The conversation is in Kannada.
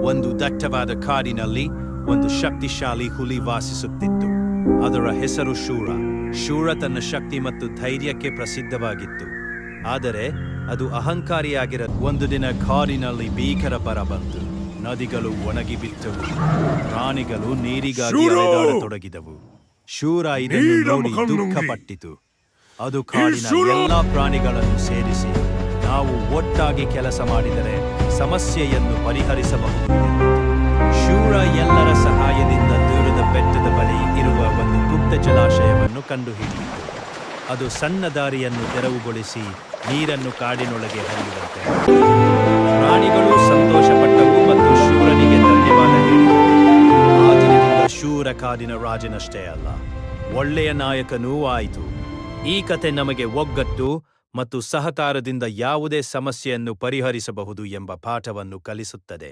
ಒಂದು ದಟ್ಟವಾದ ಕಾಡಿನಲ್ಲಿ ಒಂದು ಶಕ್ತಿಶಾಲಿ ಹುಲಿ ವಾಸಿಸುತ್ತಿತ್ತು. ಅದರ ಹೆಸರು ಶೂರ. ಶೂರ ತನ್ನ ಶಕ್ತಿ ಮತ್ತು ಧೈರ್ಯಕ್ಕೆ ಪ್ರಸಿದ್ಧವಾಗಿತ್ತು. ಆದರೆ ಅದು ಅಹಂಕಾರಿಯಾಗಿರ. ಒಂದು ದಿನ ಕಾಡಿನಲ್ಲಿ ಭೀಕರ ಬರ ಬಂತು. ನದಿಗಳು ಒಣಗಿ ಬಿಟ್ಟವು. ಪ್ರಾಣಿಗಳು ನೀರಿಗಾಗಿ ಅಲೆದಾಡತೊಡಗಿದವು. ಶೂರ ಇದನ್ನು ನೋಡಿ ದುಃಖಪಟ್ಟಿತು. ಅದು ಕಾಡಿನ ಎಲ್ಲಾ ಪ್ರಾಣಿಗಳನ್ನು ಸೇರಿಸಿ, ನಾವು ಒಟ್ಟಾಗಿ ಕೆಲಸ ಮಾಡಿದರೆ ಸಮಸ್ಯೆಯನ್ನು ಪರಿಹರಿಸಬಹುದು. ಶೂರ ಎಲ್ಲರ ಸಹಾಯದಿಂದ ದೂರದ ಬೆಟ್ಟದ ಬಳಿ ಇರುವ ಒಂದು ಗುಪ್ತ ಜಲಾಶಯವನ್ನು ಕಂಡುಹಿಡಿಯಿತು. ಅದು ಸಣ್ಣ ದಾರಿಯನ್ನು ತೆರವುಗೊಳಿಸಿ ನೀರನ್ನು ಕಾಡಿನೊಳಗೆ ಹರಿಯುವಂತೆ. ಪ್ರಾಣಿಗಳು ಸಂತೋಷಪಟ್ಟವು ಮತ್ತು ಶೂರನಿಗೆ ಧನ್ಯವಾದ ಹೇಳಿದವು. ಆ ದಿನದಿಂದ ಶೂರ ಕಾಡಿನ ರಾಜನಷ್ಟೇ ಅಲ್ಲ, ಒಳ್ಳೆಯ ನಾಯಕನೂ ಆಯಿತು. ಈ ಕತೆ ನಮಗೆ ಒಗ್ಗಟ್ಟು ಮತ್ತು ಸಹಕಾರದಿಂದ ಯಾವುದೇ ಸಮಸ್ಯೆಯನ್ನು ಪರಿಹರಿಸಬಹುದು ಎಂಬ ಪಾಠವನ್ನು ಕಲಿಸುತ್ತದೆ.